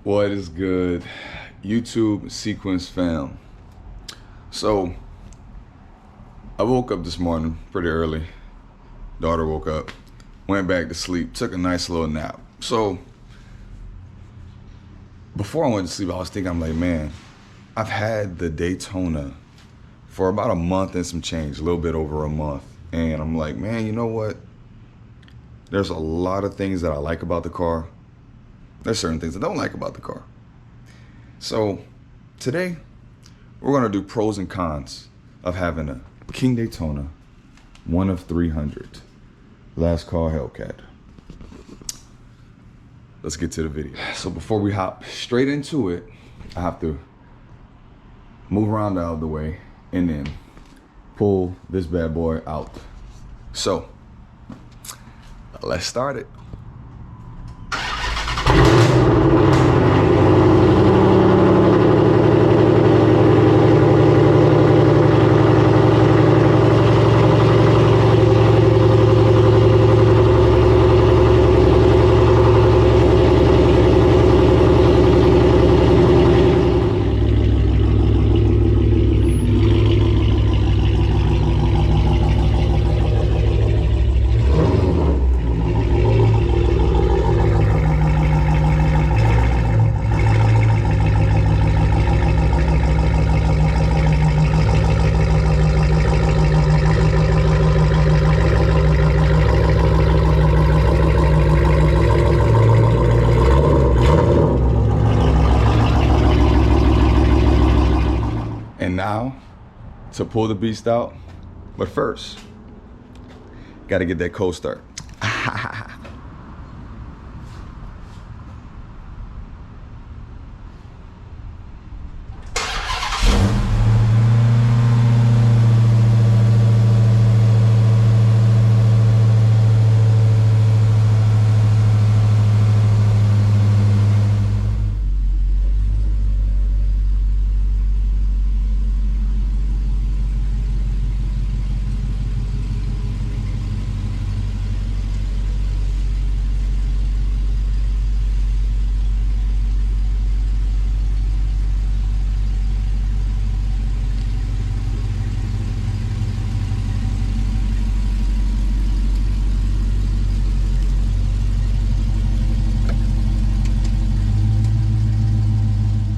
What is good, YouTube Sequence fam? So, I woke up this morning pretty early. Daughter woke up, went back to sleep, took a nice little nap. So, before I went to sleep, I was thinking, I'm like, man, I've had the Daytona for about a month and some change, a little bit over a month. And I'm like, man, you know what? There's a lot of things that I like about the car. There's certain things I don't like about the car. So today, we're gonna do pros and cons of having a King Daytona, one of 300, last call Hellcat. Let's get to the video. So before we hop straight into it, I have to move around out of the way and then pull this bad boy out. So let's start it. And now, to pull the beast out, but first, gotta get that cold start.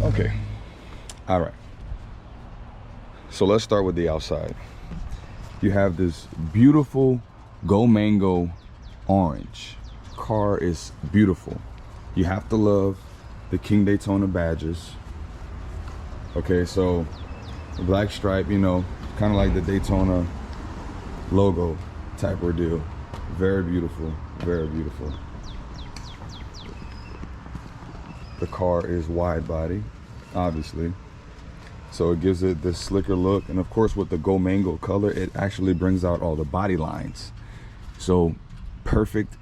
Okay, all right. So let's start with the outside. You have this beautiful Go Mango orange. Car is beautiful. You have to love the King Daytona badges. Okay, so the black stripe, you know, kind of like the Daytona logo type ordeal. Very beautiful, very beautiful. The car is wide body, obviously, so it gives it this slicker look, and of course with the Go Mango color, it actually brings out all the body lines. So perfect.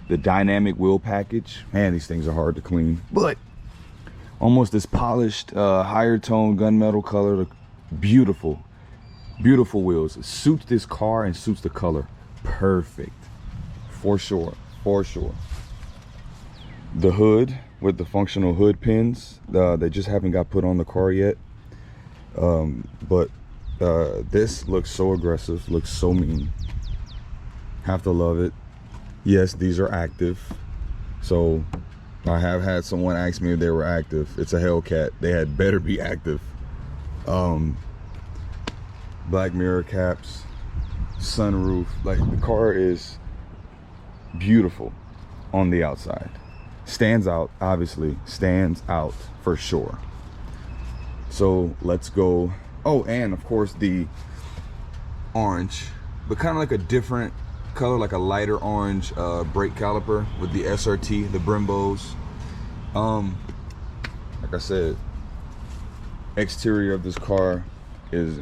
The dynamic wheel package, man, these things are hard to clean, but almost this polished, higher tone gunmetal color. Beautiful wheels. It suits this car and suits the color perfect, for sure. The hood with the functional hood pins, they just haven't got put on the car yet, but this looks so aggressive, looks so mean. Have to love it. Yes, these are active, so I have had someone ask me if they were active. It's a Hellcat, they had better be active. Black mirror caps, sunroof, like the car is beautiful on the outside. Stands out, obviously, stands out for sure. So let's go. Oh, and of course the orange, but kind of like a different color, like a lighter orange brake caliper with the SRT, the Brimbos. Like I said, exterior of this car is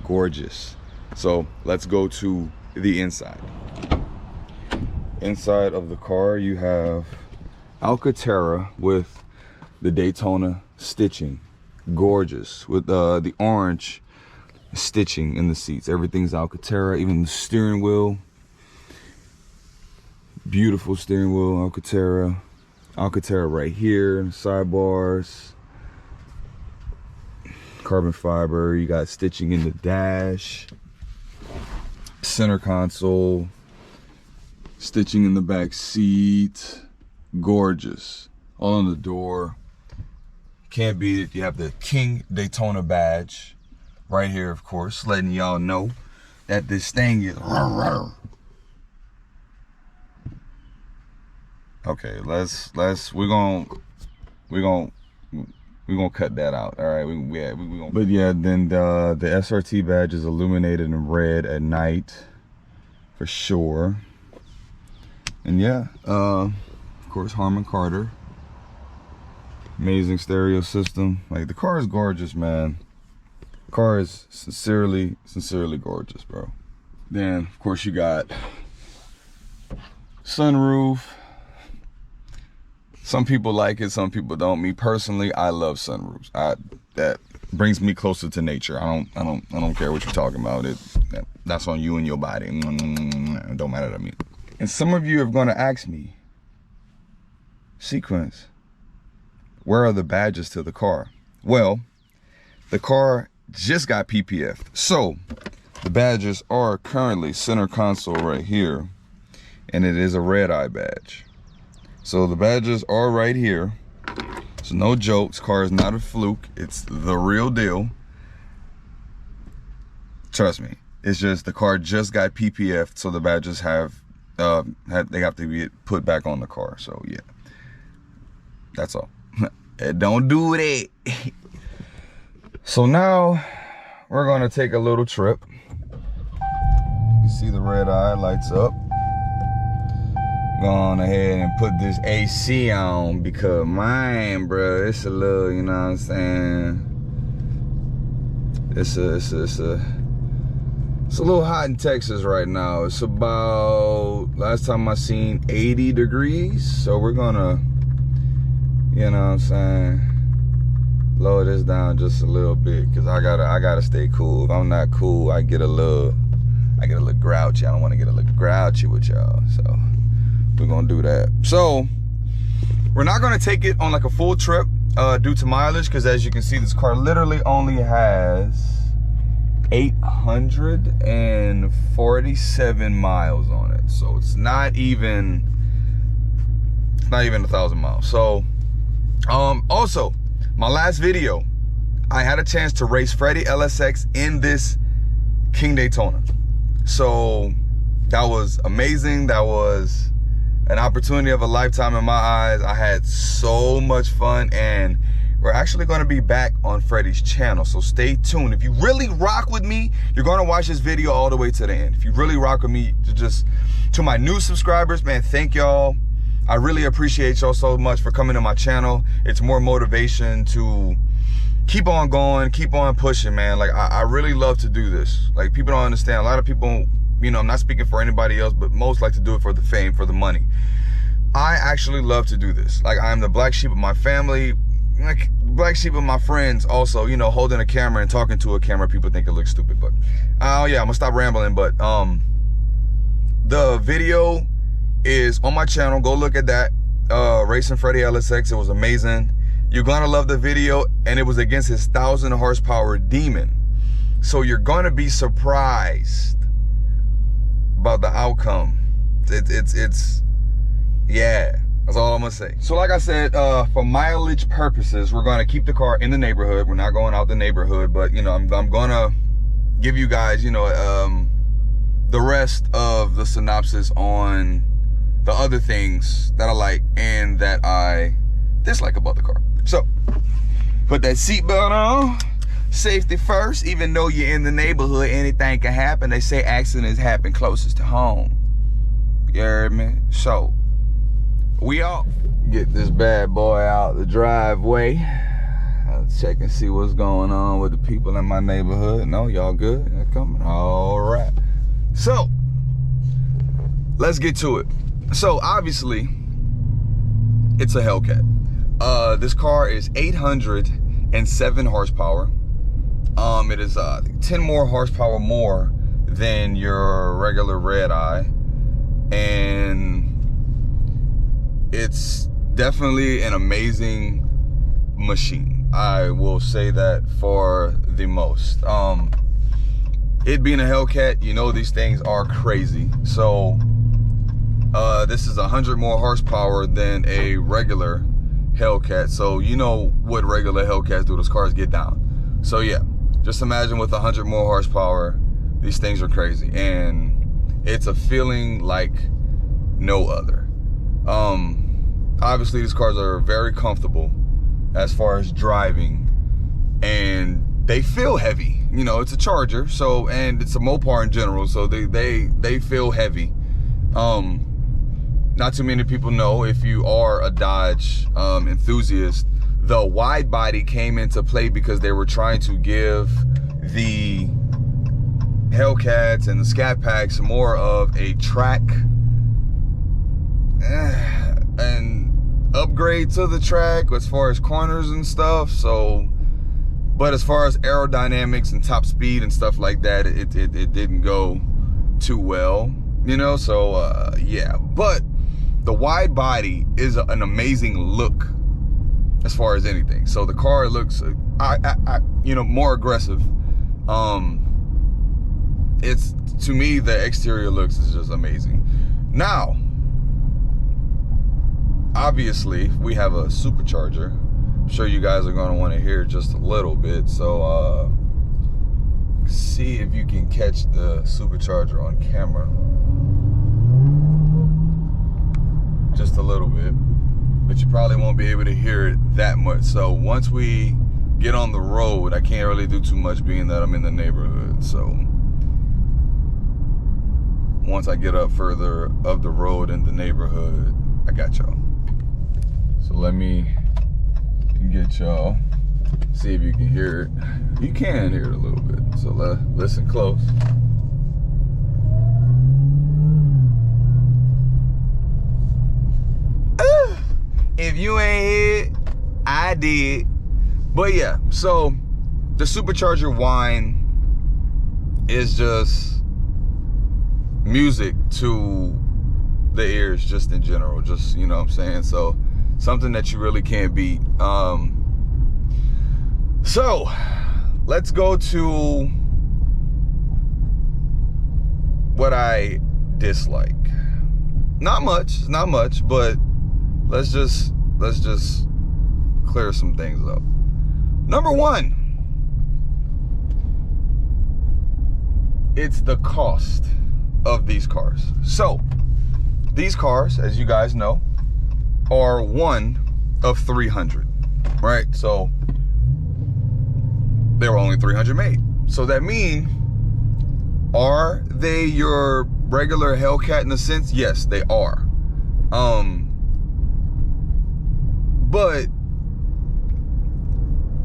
gorgeous. So let's go to the inside. Inside of the car, you have Alcantara with the Daytona stitching. Gorgeous, with the orange stitching in the seats. Everything's Alcantara, even the steering wheel. Beautiful steering wheel, Alcantara. Alcantara right here, sidebars, carbon fiber. You got stitching in the dash, center console, stitching in the back seat. Gorgeous. All on the door. Can't beat it. You have the King Daytona badge right here, of course, letting y'all know that this thing is. Okay, we're gonna cut that out. All right, we gonna. But yeah, then the SRT badge is illuminated in red at night, for sure. And yeah, of course, Harman Kardon. Amazing stereo system. Like, the car is gorgeous, man. The car is sincerely gorgeous, bro. Then, of course, you got sunroof. Some people like it, some people don't. Me personally, I love sunroofs. That brings me closer to nature. I don't care what you're talking about. That's on you and your body. It don't matter to me. And some of you are gonna ask me, Sequence, where are the badges to the car? Well, the car just got PPF'd. So the badges are currently center console right here, and it is a red eye badge. So the badges are right here. So no jokes, car is not a fluke. It's the real deal. Trust me. It's just the car just got PPF'd, so the badges they have to be put back on the car. So yeah, that's all. Don't do that. So now we're gonna take a little trip. You see the red eye lights up. Go on ahead and put this AC on, because mine, bro, it's a little, you know what I'm saying? It's a little hot in Texas right now. It's about, last time I seen, 80 degrees. So we're gonna, you know what I'm saying, lower this down just a little bit, because I gotta stay cool. If I'm not cool, I get a little grouchy. I don't want to get a little grouchy with y'all. So we're gonna do that. So we're not gonna take it on like a full trip due to mileage, because as you can see, this car literally only has 847 miles on it. So it's not even 1,000 miles. So also, my last video, I had a chance to race Freddie LSX in this King Daytona. So that was amazing. That was an opportunity of a lifetime in my eyes. I had so much fun, and we're actually going to be back on Freddie's channel, so stay tuned. If you really rock with me, you're going to watch this video all the way to the end. If you really rock with me, to my new subscribers, man, thank y'all. I really appreciate y'all so much for coming to my channel. It's more motivation to keep on going, keep on pushing, man. Like, I really love to do this. Like, people don't understand. A lot of people, you know, I'm not speaking for anybody else, but most like to do it for the fame, for the money. I actually love to do this. Like, I'm the black sheep of my family, like black sheep of my friends also, you know, holding a camera and talking to a camera. People think it looks stupid, but yeah, I'm gonna stop rambling. But the video is on my channel. Go look at that. Racing Freddie LSX. It was amazing. You're gonna love the video, and it was against his 1,000 horsepower Demon. So you're gonna be surprised about the outcome. It's yeah, that's all I'm gonna say. So like I said, for mileage purposes, we're gonna keep the car in the neighborhood. We're not going out the neighborhood, but you know, I'm gonna give you guys, you know, the rest of the synopsis on the other things that I like and that I dislike about the car. So put that seatbelt on. Safety first. Even though you're in the neighborhood, anything can happen. They say accidents happen closest to home. You heard me? So we all get this bad boy out the driveway. I'll check and see what's going on with the people in my neighborhood. No, y'all good? They're coming. All right. So let's get to it. So obviously, it's a Hellcat. This car is 807 horsepower. It is 10 more horsepower more than your regular red eye, and it's definitely an amazing machine. I will say that for the most. It being a Hellcat, you know these things are crazy. So this is 100 more horsepower than a regular Hellcat. So you know what regular Hellcats do, those cars get down. So yeah, just imagine with 100 more horsepower, these things are crazy. And it's a feeling like no other. Obviously these cars are very comfortable as far as driving, and they feel heavy. You know, it's a Charger, so, and it's a Mopar in general, so they feel heavy. Not too many people know, if you are a Dodge enthusiast, the wide body came into play because they were trying to give the Hellcats and the Scat Packs more of a track and upgrade to the track as far as corners and stuff. So, but as far as aerodynamics and top speed and stuff like that, it didn't go too well, you know. So yeah, but the wide body is an amazing look as far as anything. So the car looks, you know, more aggressive. It's, to me, the exterior looks is just amazing. Now, obviously, we have a supercharger. I'm sure you guys are going to want to hear just a little bit. So, see if you can catch the supercharger on camera. Just a little bit. But you probably won't be able to hear it that much. So, once we get on the road, I can't really do too much being that I'm in the neighborhood. So, once I get up further up the road in the neighborhood, I got y'all. So let me get y'all, see if you can hear it. You can hear it a little bit, so listen close. If you ain't hear it, I did. But yeah, so the supercharger whine is just music to the ears, just in general, just, you know what I'm saying. So something that you really can't beat. So let's go to what I dislike. Not much, but let's just clear some things up. Number one, it's the cost of these cars. So these cars, as you guys know, are one of 300, right? So there were only 300 made. So that means, are they your regular Hellcat in a sense? Yes, they are. But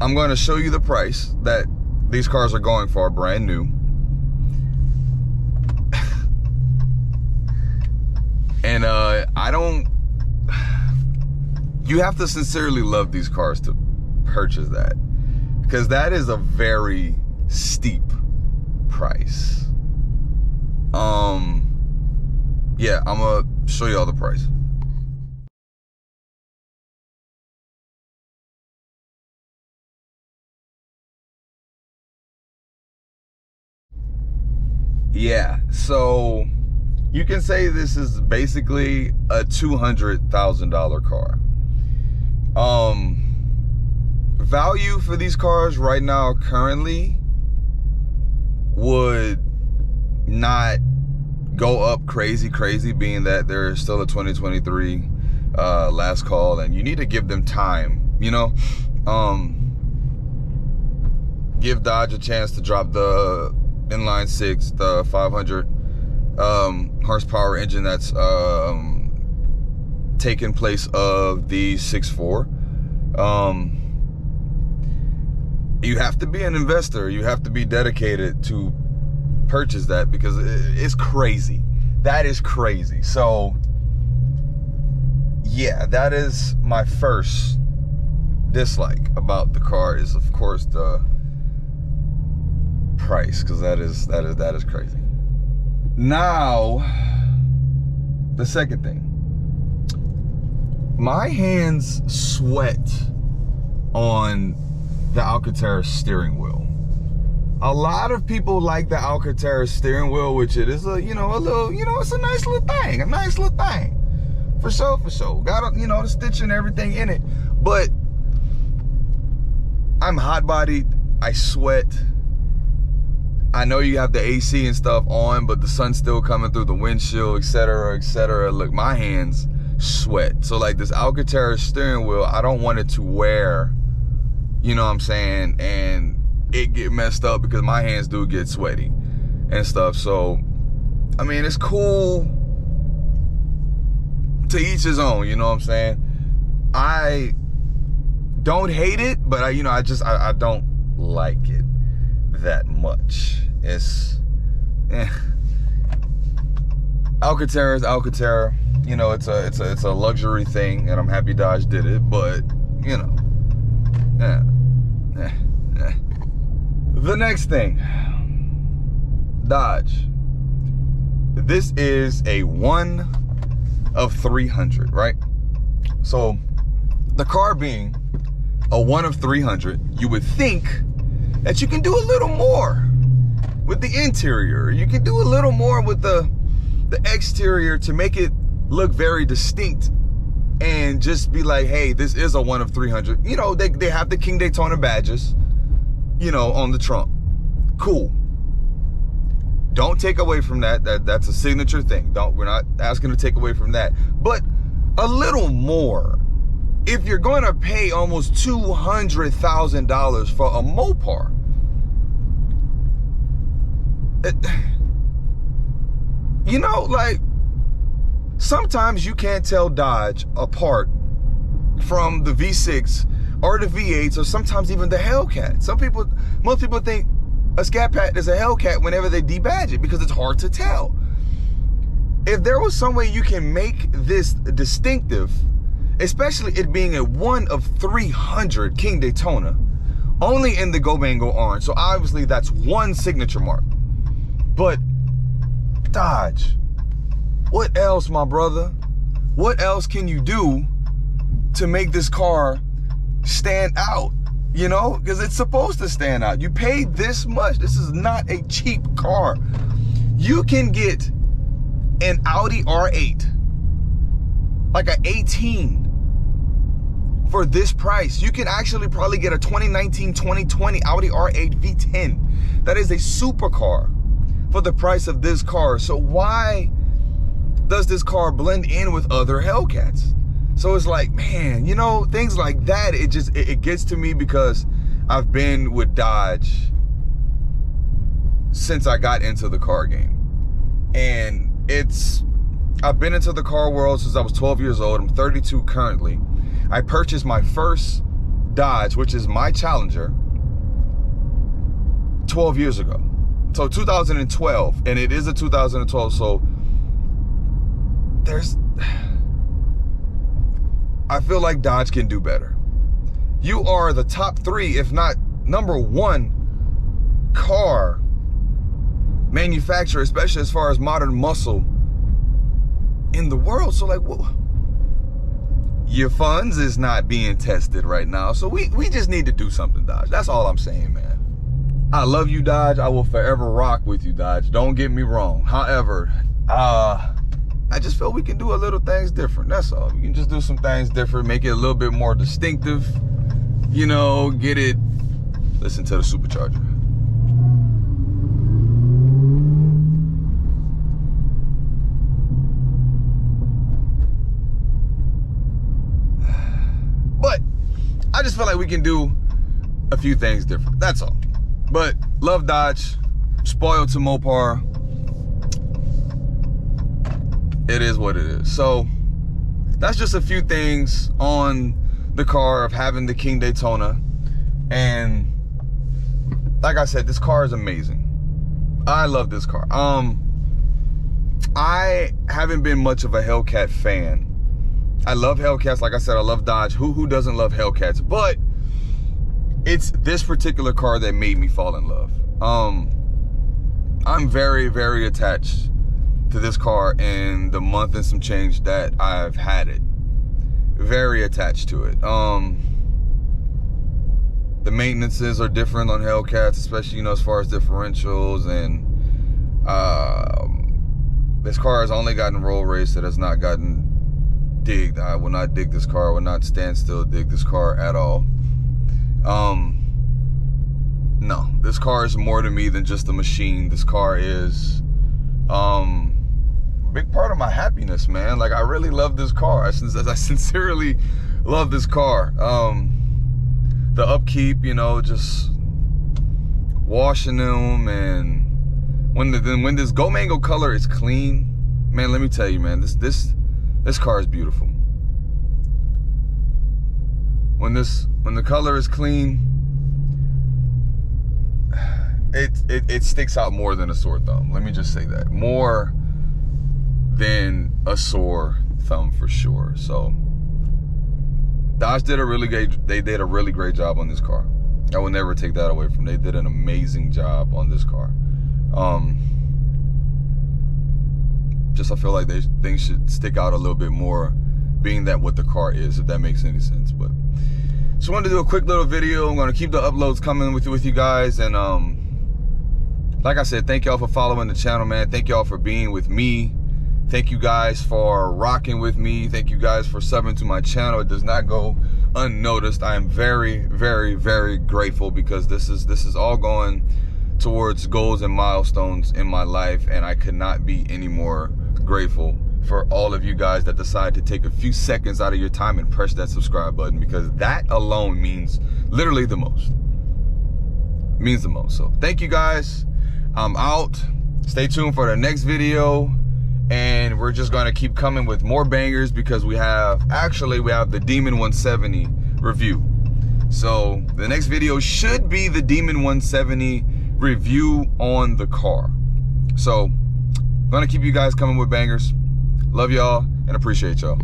I'm going to show you the price that these cars are going for, brand new. And you have to sincerely love these cars to purchase that, because that is a very steep price. Yeah, I'm gonna show you all the price. Yeah, so you can say this is basically a $200,000 car. Value for these cars right now currently would not go up crazy, being that they're still a 2023 last call, and you need to give them time, you know. Give Dodge a chance to drop the inline six, the 500 horsepower engine that's taking place of the 6.4. You have to be an investor. You have to be dedicated to purchase that, because it's crazy. That is crazy. So yeah, that is my first dislike about the car, is of course the price, because that is crazy. Now, the second thing, my hands sweat on the Alcantara steering wheel. A lot of people like the Alcantara steering wheel, which it is a, a little, it's a nice little thing, for sure. Got, the stitch and everything in it. But I'm hot bodied, I sweat. I know you have the AC and stuff on, but the sun's still coming through the windshield, etc., etc. Look, my hands sweat. So like this Alcantara steering wheel, I don't want it to wear, you know what I'm saying, and it get messed up because my hands do get sweaty and stuff. So I mean, it's cool, to each his own, you know what I'm saying. I don't hate it, but I don't like it that much. It's Alcantara is Alcantara, it's a luxury thing, and I'm happy Dodge did it, but The next thing, Dodge. This is a 1 of 300, right? So the car being a 1 of 300, you would think that you can do a little more with the interior. You can do a little more with the exterior to make it look very distinct and just be like, hey, this is a 1 of 300. They have the King Daytona badges, on the trunk. Cool. Don't take away from that. That's a signature thing. We're not asking to take away from that. But a little more. If you're going to pay almost $200,000 for a Mopar, like, sometimes you can't tell Dodge apart from the V6 or the V8s, or sometimes even the Hellcat. Most people think a Scat Pack is a Hellcat whenever they debadge it because it's hard to tell. If there was some way you can make this distinctive, especially it being a 1 of 300 King Daytona, only in the Go Mango orange, so obviously that's one signature mark. But Dodge, what else, my brother? What else can you do to make this car stand out? Because it's supposed to stand out. You paid this much. This is not a cheap car. You can get an Audi R8, like an 18, for this price. You can actually probably get a 2019-2020 Audi R8 V10. That is a supercar for the price of this car. So why does this car blend in with other Hellcats? So it's like, man, things like that, it gets to me because I've been with Dodge since I got into the car game. And I've been into the car world since I was 12 years old. I'm 32 currently. I purchased my first Dodge, which is my Challenger, 12 years ago. So 2012, and it is a 2012, so I feel like Dodge can do better. You are the top 3, if not number 1 car manufacturer, especially as far as modern muscle in the world. So like, your funds is not being tested right now. So we just need to do something, Dodge. That's all I'm saying, man. I love you, Dodge. I will forever rock with you, Dodge. Don't get me wrong. However, I just feel we can do a little things different. That's all. We can just do some things different, make it a little bit more distinctive. Get it. Listen to the supercharger. But I just feel like we can do a few things different. That's all. But love Dodge. Spoiled to Mopar. It is what it is. So that's just a few things on the car of having the King Daytona. And like I said, this car is amazing. I love this car. I haven't been much of a Hellcat fan. I love Hellcats. Like I said, I love Dodge. Who doesn't love Hellcats? But it's this particular car that made me fall in love. I'm very, very attached to this car in the month and some change that I've had it. very attached to it. The maintenances are different on Hellcats, especially, you know, as far as differentials, and this car has only gotten roll race. It has not gotten digged. I will not dig this car. I will not stand still dig this car at all. No, this car is more to me than just a machine. This car is a big part of my happiness, man. Like, I really love this car. I sincerely love this car. The upkeep, you know, just washing them, and when this Go Mango color is clean, man, let me tell you, man, this car is beautiful. When the color is clean, it sticks out more than a sore thumb. Let me just say that. More than a sore thumb for sure. So Dodge did a really great job on this car. I will never take that away from them. They did an amazing job on this car. Just I feel like things should stick out a little bit more, being that what the car is, if that makes any sense. But just wanted to do a quick little video. I'm gonna keep the uploads coming with you guys, and like I said, thank y'all for following the channel, man. Thank y'all for being with me. Thank you guys for rocking with me. Thank you guys for subbing to my channel. It does not go unnoticed. I am very, very, very grateful, because this is all going towards goals and milestones in my life, and I could not be any more grateful for all of you guys that decide to take a few seconds out of your time and press that subscribe button, because that alone means literally the most. Means the most. So thank you guys. I'm out. Stay tuned for the next video, and we're just gonna keep coming with more bangers, because we have the Demon 170 review. So the next video should be the Demon 170 review on the car. So I'm gonna keep you guys coming with bangers. Love y'all and appreciate y'all.